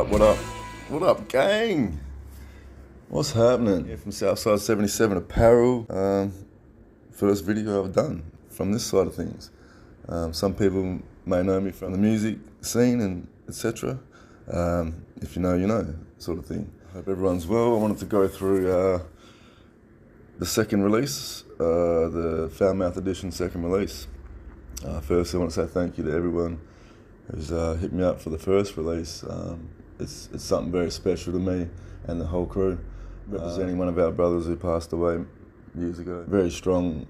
what up? What up, gang? What's happening? Here from Southside 77 Apparel. First video I've done from this side of things. Some people may know me from the music scene and etc. If you know, you know, sort of thing. Hope everyone's well. I wanted to go through the second release, the Foul Mouth Edition second release. First, I want to say thank you to everyone who's hit me up for the first release. It's something very special to me and the whole crew. Representing one of our brothers who passed away years ago. Very strong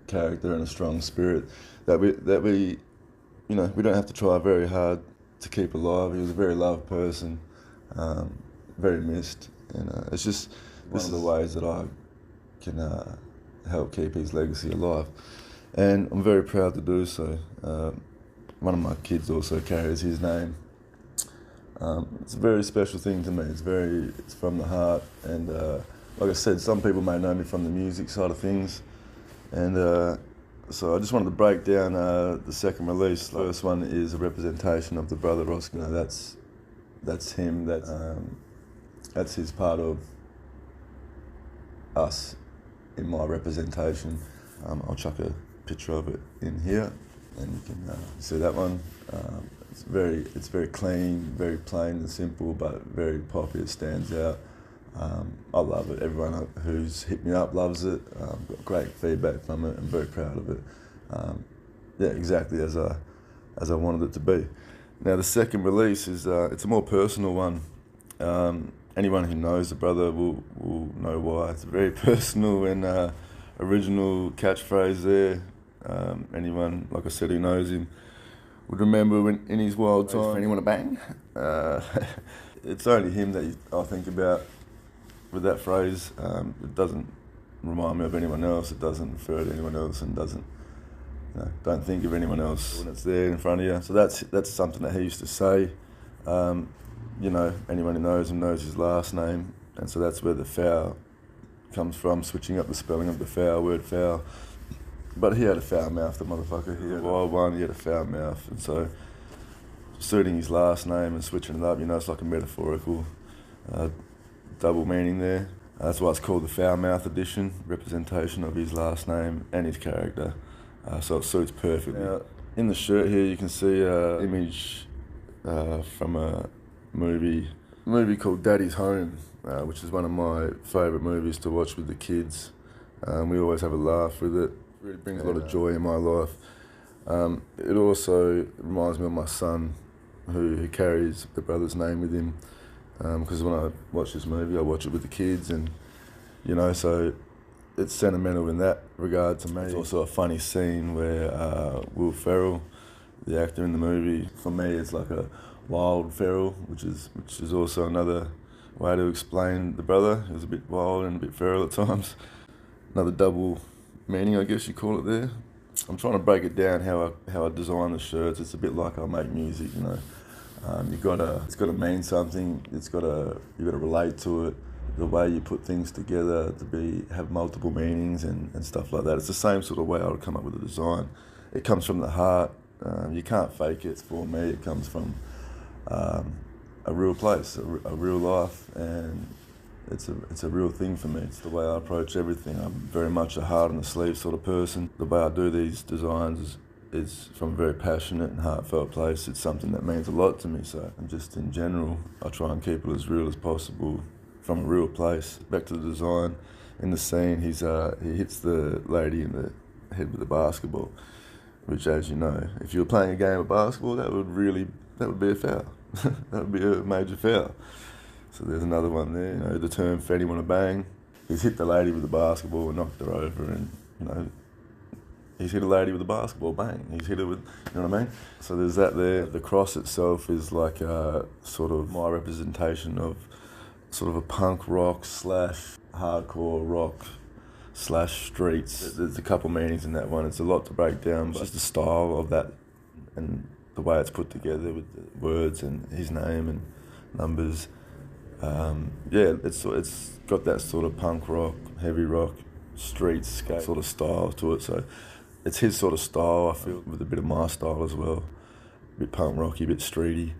character and a strong spirit that we, you know, we don't have to try very hard to keep alive. He was a very loved person, very missed, and it's just one of the ways that I can help keep his legacy alive, and I'm very proud to do so. One of my kids also carries his name. It's a very special thing to me. It's from the heart, and like I said, some people may know me from the music side of things, and so I just wanted to break down the second release. The first one is a representation of the brother Rossco. You know, that's him. That's his part of us in my representation. I'll chuck a picture of it in here, and you can see that one. It's very clean, very plain and simple, but very poppy. It stands out. I love it. Everyone who's hit me up loves it. Got great feedback from it. I'm very proud of it. Yeah, exactly as I wanted it to be. Now the second release is it's a more personal one. Anyone who knows the brother will know why. It's very personal and original catchphrase there. Anyone, like I said, who knows him would remember when in his wild time. For anyone to bang? It's only him that I think about with that phrase. It doesn't remind me of anyone else. It doesn't refer to anyone else, and doesn't, you know, don't think of anyone else when it's there in front of you. So that's something that he used to say. You know, anyone who knows him knows his last name, and so that's where the foul comes from, switching up the spelling of the foul, word foul. But he had a foul mouth, the motherfucker. He had a wild one, he had a foul mouth. And so, suiting his last name and switching it up, you know, it's like a metaphorical double meaning there. That's why it's called the Foul Mouth Edition, representation of his last name and his character. So it suits perfectly. Now, in the shirt here, you can see an image from a movie called Daddy's Home, which is one of my favourite movies to watch with the kids. We always have a laugh with it. It really brings a lot of joy in my life. It also reminds me of my son, who carries the brother's name with him. Because when I watch this movie, I watch it with the kids, and you know, so it's sentimental in that regard to me. It's also a funny scene where Will Ferrell, the actor in the movie, for me, it's like a wild feral, which is also another way to explain the brother. He was a bit wild and a bit feral at times. Another double meaning, I guess you call it there. I'm trying to break it down how I design the shirts. It's a bit like I make music, you know. It's gotta mean something. You gotta relate to it. The way you put things together to have multiple meanings and stuff like that. It's the same sort of way I would come up with a design. It comes from the heart. You can't fake it. For me, it comes from a real place, a real life, and it's a real thing for me. It's the way I approach everything. I'm very much a heart on the sleeve sort of person. The way I do these designs is from a very passionate and heartfelt place. It's something that means a lot to me. So, and just in general, I try and keep it as real as possible from a real place. Back to the design. In the scene, he hits the lady in the head with a basketball, which, as you know, if you were playing a game of basketball, that would be a foul. That would be a major foul. So there's another one there. You know, the term "for anyone to bang." He's hit the lady with the basketball and knocked her over, and you know, he's hit a lady with a basketball, bang. He's hit her with, you know what I mean? So there's that there. The cross itself is like sort of my representation of sort of a punk rock / hardcore rock / streets. There's a couple meanings in that one. It's a lot to break down, but just the style of that and the way it's put together with the words and his name and numbers. Yeah, it's got that sort of punk rock, heavy rock, street skate sort of style to it. So it's his sort of style, I feel, with a bit of my style as well. A bit punk rocky, a bit streety.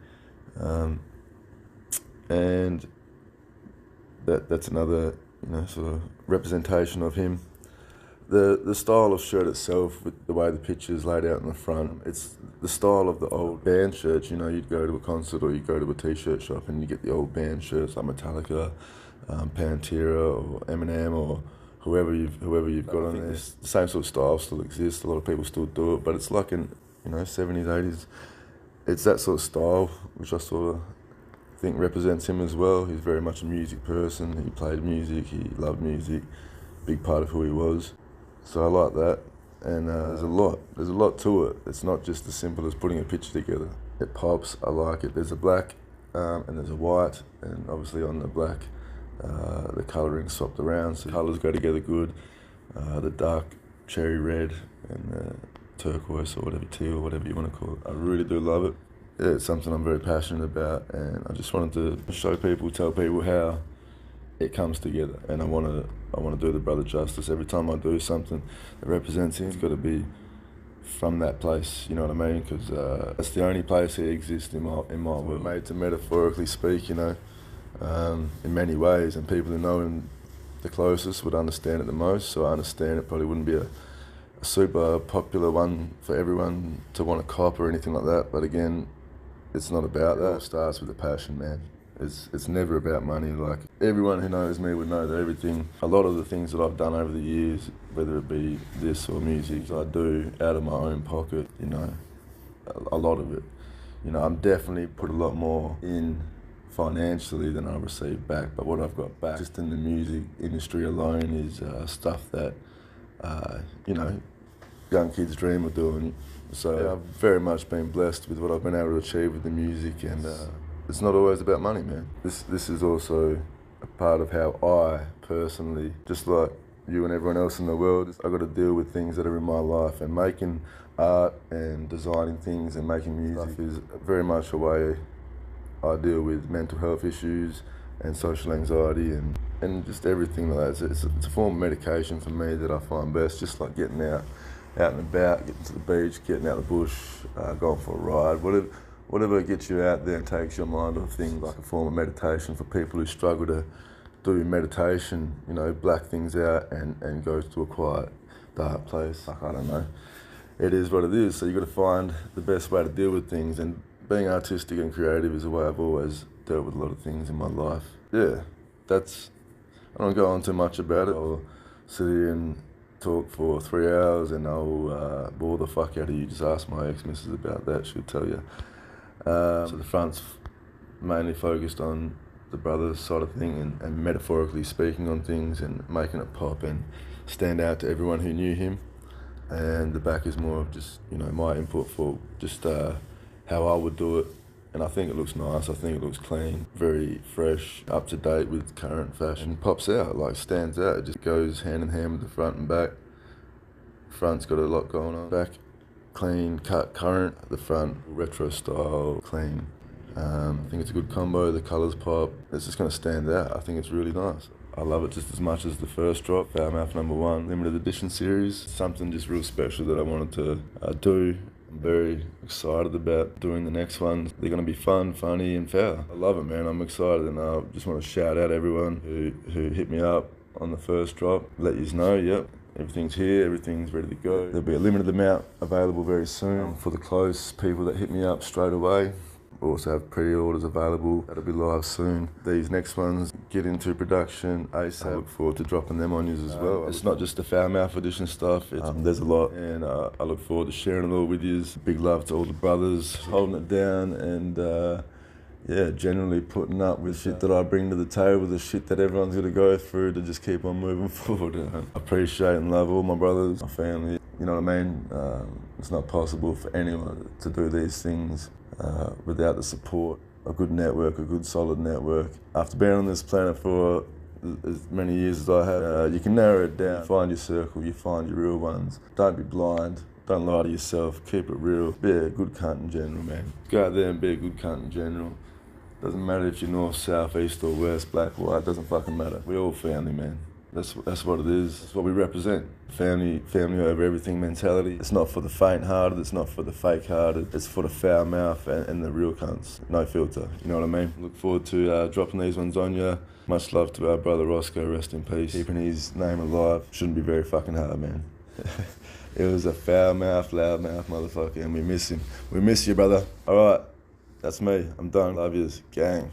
and that's another, you know, sort of representation of him. The style of shirt itself, with the way the picture is laid out in the front, it's the style of the old band shirts. You know, you'd go to a concert or you'd go to a t-shirt shop and you get the old band shirts like Metallica, Pantera or Eminem or whoever you've got on there. The same sort of style still exists. A lot of people still do it, but it's like in, you know, 70s, 80s. It's that sort of style which I sort of think represents him as well. He's very much a music person. He played music. He loved music. Big part of who he was. So I like that, and there's a lot to it. It's not just as simple as putting a picture together. It pops, I like it. There's a black and there's a white, and obviously on the black, the colouring swapped around, so colours go together good. The dark cherry red and turquoise or whatever, teal, whatever you want to call it. I really do love it. Yeah, it's something I'm very passionate about, and I just wanted to show people, tell people how it comes together, and I want to do the brother justice. Every time I do something that represents him, it's got to be from that place, you know what I mean? Because that's the only place he exists in my world. Made to metaphorically speak, you know, in many ways, and people who know him the closest would understand it the most. So I understand it probably wouldn't be a super popular one for everyone to want to cop or anything like that. But again, it's not about that. It starts with a passion, man. It's never about money. Like, everyone who knows me would know that a lot of the things that I've done over the years, whether it be this or music, I do out of my own pocket, you know, a lot of it. You know, I'm definitely put a lot more in financially than I receive back, but what I've got back just in the music industry alone is stuff that, you know, young kids dream of doing. So yeah, I've very much been blessed with what I've been able to achieve with the music, and it's not always about money, man. This is also a part of how I personally, just like you and everyone else in the world, I've got to deal with things that are in my life, and making art and designing things and making music is very much a way I deal with mental health issues and social anxiety and just everything like that. It's a form of medication for me that I find best, just like getting out and about, getting to the beach, getting out the bush, going for a ride, whatever gets you out there and takes your mind off things, like a form of meditation for people who struggle to do meditation, you know, black things out and go to a quiet, dark place. Like, I don't know. It is what it is, so you've got to find the best way to deal with things, and being artistic and creative is a way I've always dealt with a lot of things in my life. Yeah, I don't go on too much about it. I'll sit here and talk for 3 hours and I'll bore the fuck out of you. Just ask my ex-missus about that, she'll tell you. So the front's mainly focused on the brother's side of thing and metaphorically speaking on things and making it pop and stand out to everyone who knew him. And the back is more of just, you know, my input for just how I would do it. And I think it looks nice, I think it looks clean, very fresh, up to date with current fashion. Pops out, like stands out, it just goes hand in hand with the front and back. Front's got a lot going on. Back, clean, cut, current. The front, retro style, clean. I think it's a good combo, the colours pop. It's just going to stand out. I think it's really nice. I love it just as much as the first drop, Foul Mouth #1, limited edition series. Something just real special that I wanted to do. I'm very excited about doing the next ones. They're going to be fun, funny and foul. I love it, man. I'm excited, and I just want to shout out everyone who hit me up on the first drop. Let you know, yep, everything's here, everything's ready to go. There'll be a limited amount available very soon for the close people that hit me up straight away. We also have pre-orders available. That'll be live soon. These next ones get into production ASAP. I look forward to dropping them on you as well. It's not just the Foul Mouth edition stuff. There's a lot, and I look forward to sharing it all with you. Big love to all the brothers holding it down, and yeah, generally putting up with shit that I bring to the table, the shit that everyone's gonna go through to just keep on moving forward. I appreciate and love all my brothers, my family. You know what I mean? It's not possible for anyone to do these things without the support, a good network, a good solid network. After being on this planet for as many years as I have, you can narrow it down. You find your circle, you find your real ones. Don't be blind, don't lie to yourself, keep it real. Be a good cunt in general, man. Go out there and be a good cunt in general. Doesn't matter if you're north, south, east or west, black, white, doesn't fucking matter. We're all family, man. That's what it is. It's what we represent. Family over everything mentality. It's not for the faint-hearted. It's not for the fake-hearted. It's for the foul mouth and the real cunts. No filter. You know what I mean? Look forward to dropping these ones on you. Much love to our brother Rossco. Rest in peace. Keeping his name alive shouldn't be very fucking hard, man. It was a foul mouth, loud mouth motherfucker, and we miss him. We miss you, brother. All right, that's me. I'm done. Love yous, gang.